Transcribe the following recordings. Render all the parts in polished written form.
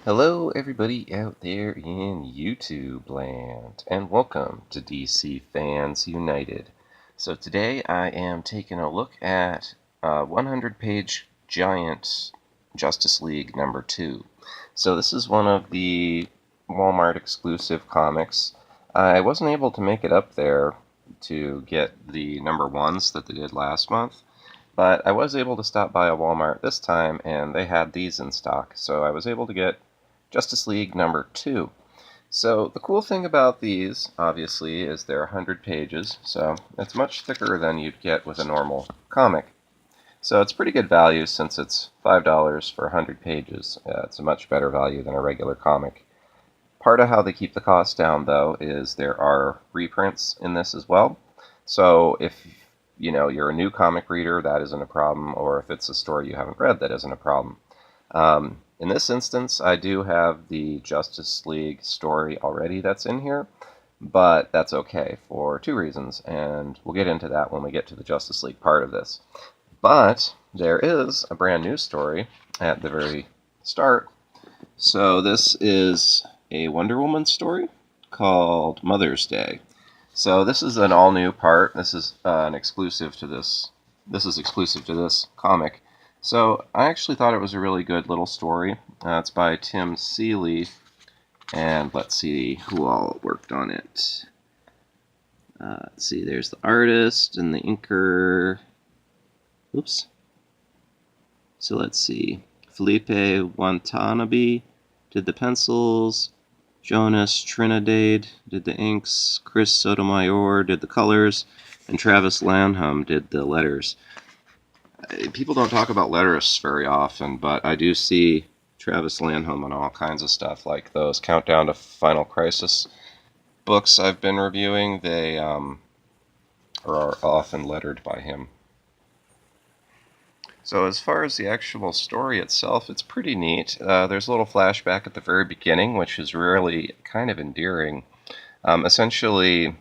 Hello, everybody out there in YouTube land, and welcome to DC Fans United. So today I am taking a look at a 100-page giant Justice League number 2. So this is one of the Walmart exclusive comics. I wasn't able to make it up there to get the number 1s that they did last month, but I was able to stop by a Walmart this time, and they had these in stock, so I was able to get Justice League number 2. So the cool thing about these, obviously, is they're 100 pages, so it's much thicker than you'd get with a normal comic. So it's pretty good value since it's $5 for 100 pages. It's a much better value than a regular comic. Part of how they keep the cost down, though, is there are reprints in this as well. So if you're a new comic reader, that isn't a problem, or if it's a story you haven't read, that isn't a problem. In this instance, I do have the Justice League story already that's in here, but that's okay for two reasons, and we'll get into that when we get to the Justice League part of this. But there is a brand new story at the very start. So this is a Wonder Woman story called Mother's Day. So this is an all-new part. This is an exclusive to this. This is exclusive to this comic. So I actually thought it was a really good little story. It's by Tim Seeley, and let's see who all worked on it. Let's see, there's the artist and the inker. Oops. So let's see. Felipe Watanabe did the pencils. Jonas Trinidad did the inks. Chris Sotomayor did the colors. And Travis Lanham did the letters. People don't talk about letterists very often, but I do see Travis Lanham on all kinds of stuff, like those Countdown to Final Crisis books I've been reviewing. They are often lettered by him. So as far as the actual story itself, it's pretty neat. There's a little flashback at the very beginning, which is really kind of endearing. Essentially,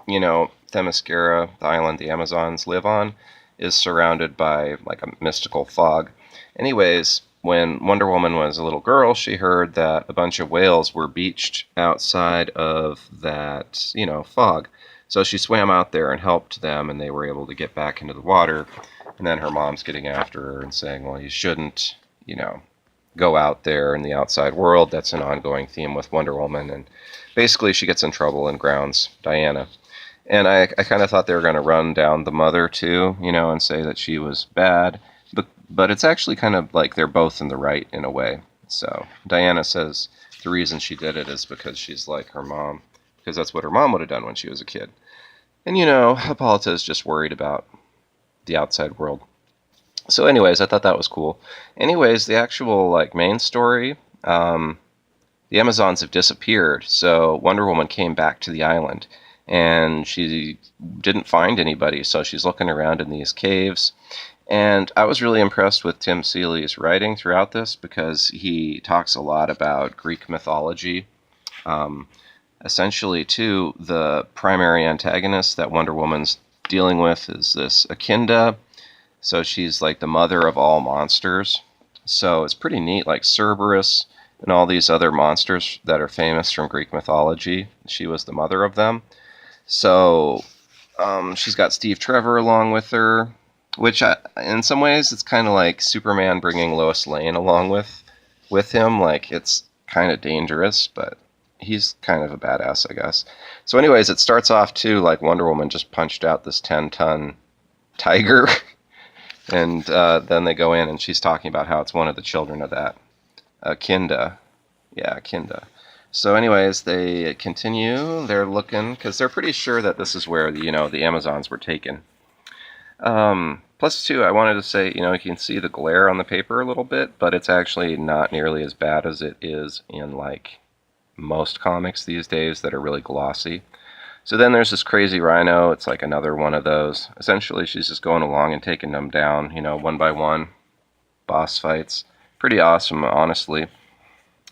Themyscira, the island the Amazons live on, is surrounded by like a mystical fog. Anyways, when Wonder Woman was a little girl, she heard that a bunch of whales were beached outside of that, fog. So she swam out there and helped them, and they were able to get back into the water. And then her mom's getting after her and saying, well, you shouldn't, go out there in the outside world. That's an ongoing theme with Wonder Woman. And basically she gets in trouble and grounds Diana. And I kind of thought they were going to run down the mother, too, and say that she was bad. But it's actually kind of like they're both in the right in a way. So Diana says the reason she did it is because she's like her mom, because that's what her mom would have done when she was a kid. And, Hippolyta is just worried about the outside world. So anyways, I thought that was cool. Anyways, the actual main story, the Amazons have disappeared. So Wonder Woman came back to the island. And she didn't find anybody, so she's looking around in these caves. And I was really impressed with Tim Seeley's writing throughout this because he talks a lot about Greek mythology. Essentially, too, the primary antagonist that Wonder Woman's dealing with is this Echinda. So she's like the mother of all monsters. So it's pretty neat, like Cerberus and all these other monsters that are famous from Greek mythology. She was the mother of them. So she's got Steve Trevor along with her, which in some ways it's kind of like Superman bringing Lois Lane along with him. Like it's kind of dangerous, but he's kind of a badass, I guess. So anyways, it starts off too like Wonder Woman just punched out this 10-ton tiger, and then they go in and she's talking about how it's one of the children of that Echinda. Yeah, Echinda. So anyways, they continue. They're looking, because they're pretty sure that this is where, the Amazons were taken. Plus, too, I wanted to say, you can see the glare on the paper a little bit, but it's actually not nearly as bad as it is in, most comics these days that are really glossy. So then there's this crazy rhino. It's like another one of those. Essentially, she's just going along and taking them down, one by one. Boss fights. Pretty awesome, honestly.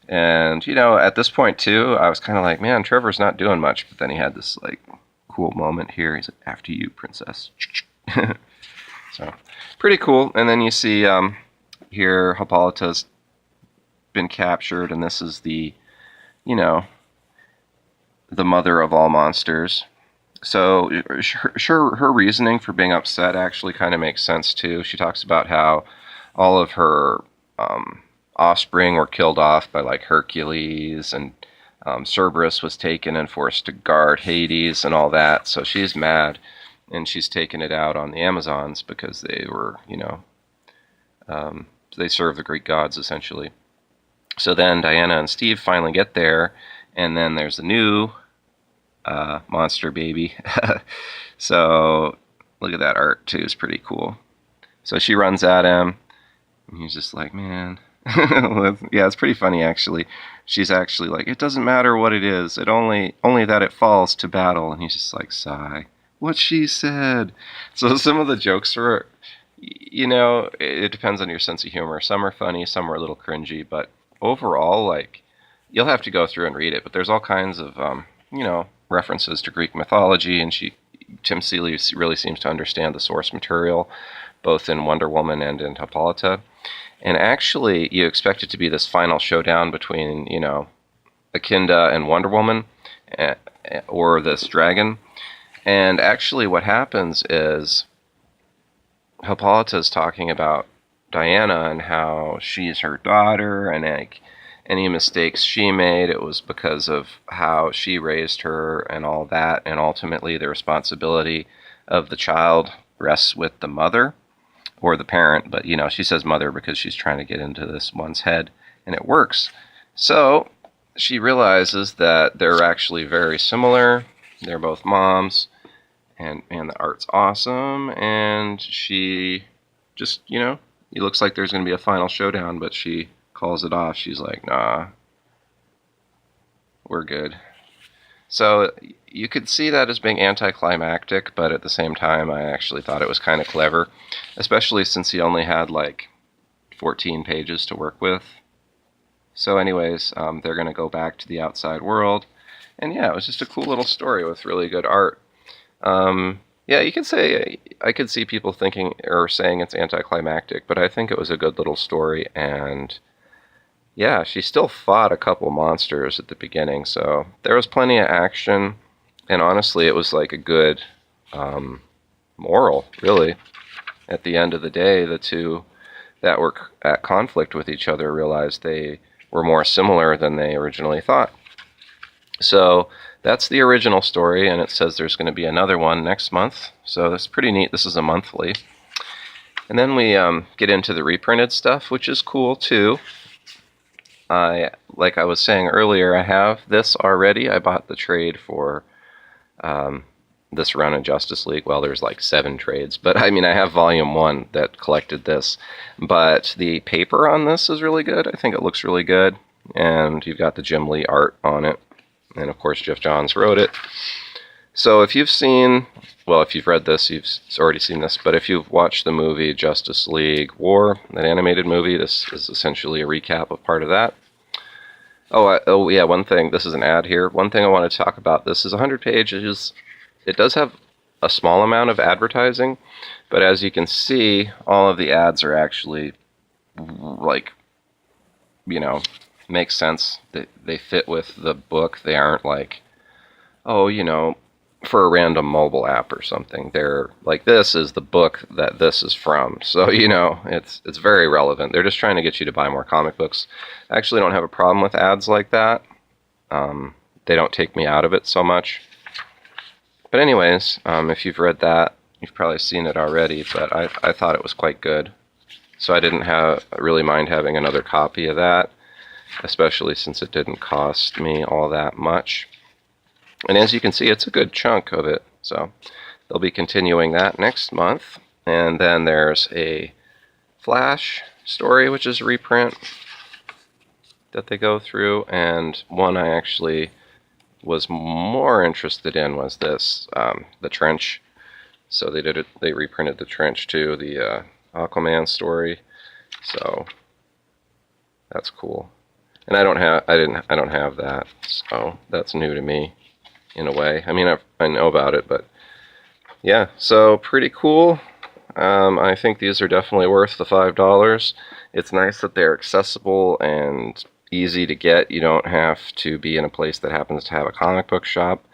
And, at this point, too, I was kind of like, man, Trevor's not doing much. But then he had this, cool moment here. He's like, after you, princess. So, pretty cool. And then you see here Hippolyta's been captured, and this is the, you know, the mother of all monsters. So her reasoning for being upset actually kind of makes sense too. She talks about how all of her offspring were killed off by like Hercules, and Cerberus was taken and forced to guard Hades and all that. So she's mad, and she's taken it out on the Amazons because they were, they serve the Greek gods essentially. So then Diana and Steve finally get there, and then there's a new monster baby. So look at that art too, it's pretty cool. So she runs at him, and he's just like, man. Yeah, it's pretty funny actually. She's actually like, it doesn't matter what it is, it only that it falls to battle. And he's just like, sigh, what she said. So some of the jokes are, it depends on your sense of humor. Some are funny, some are a little cringy, but overall, like, you'll have to go through and read it, but there's all kinds of references to Greek mythology, and Tim Seeley really seems to understand the source material both in Wonder Woman and in Hippolyta. And actually, you expect it to be this final showdown between, Akinda and Wonder Woman, or this dragon. And actually what happens is Hippolyta is talking about Diana and how she's her daughter, and like any mistakes she made, it was because of how she raised her and all that, and ultimately the responsibility of the child rests with the mother or the parent, but she says mother because she's trying to get into this one's head, and it works. So she realizes that they're actually very similar. They're both moms, and the art's awesome, and she just, it looks like there's going to be a final showdown, but she calls it off. She's like, nah, we're good. So you could see that as being anticlimactic, but at the same time, I actually thought it was kind of clever, especially since he only had like 14 pages to work with. So anyways, they're going to go back to the outside world. And yeah, it was just a cool little story with really good art. Yeah, you could say, I could see people thinking or saying it's anticlimactic, but I think it was a good little story. And yeah, she still fought a couple monsters at the beginning, so there was plenty of action, and honestly, it was like a good moral, really. At the end of the day, the two that were at conflict with each other realized they were more similar than they originally thought. So that's the original story, and it says there's going to be another one next month, so that's pretty neat. This is a monthly. And then we get into the reprinted stuff, which is cool too. Like I was saying earlier, I have this already. I bought the trade for this run in Justice League. Well, there's like 7 trades, but I mean, I have volume 1 that collected this. But the paper on this is really good. I think it looks really good. And you've got the Jim Lee art on it. And of course, Geoff Johns wrote it. So if you've read this, you've already seen this, but if you've watched the movie Justice League War, that animated movie, this is essentially a recap of part of that. Oh yeah, one thing, this is an ad here. One thing I want to talk about, this is 100 pages. It does have a small amount of advertising, but as you can see, all of the ads are actually, like, make sense. They fit with the book. They aren't like, for a random mobile app or something. They're like, this is the book that this is from. So, it's very relevant. They're just trying to get you to buy more comic books. I actually don't have a problem with ads like that. They don't take me out of it so much. But anyways, if you've read that, you've probably seen it already, but I thought it was quite good. So I didn't really mind having another copy of that, especially since it didn't cost me all that much. And as you can see, it's a good chunk of it. So they'll be continuing that next month. And then there's a Flash story, which is a reprint that they go through. And one I actually was more interested in was this, the Trench. So they reprinted the Trench too, the Aquaman story. So that's cool. And I don't have that, so that's new to me. In a way. I mean, I know about it, but yeah, so pretty cool. I think these are definitely worth the $5. It's nice that they're accessible and easy to get. You don't have to be in a place that happens to have a comic book shop.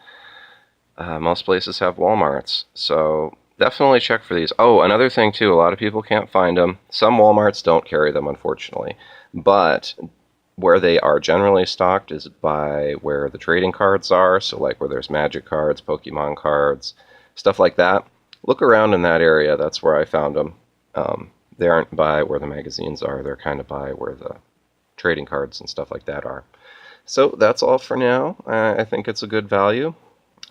Most places have Walmarts, so definitely check for these. Oh, another thing too, a lot of people can't find them. Some Walmarts don't carry them, unfortunately, but where they are generally stocked is by where the trading cards are, so like where there's Magic cards, Pokemon cards, stuff like that. Look around in that area. That's where I found them. They aren't by where the magazines are. They're kind of by where the trading cards and stuff like that are. So that's all for now. I think it's a good value.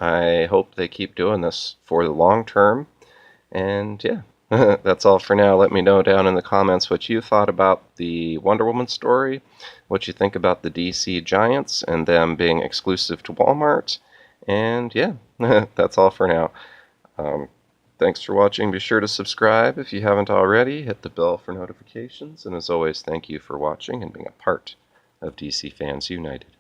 I hope they keep doing this for the long term. And yeah, that's all for now. Let me know down in the comments what you thought about the Wonder Woman story, what you think about the DC Giants and them being exclusive to Walmart. And yeah, that's all for now. Thanks for watching. Be sure to subscribe if you haven't already. Hit the bell for notifications. And as always, thank you for watching and being a part of DC Fans United.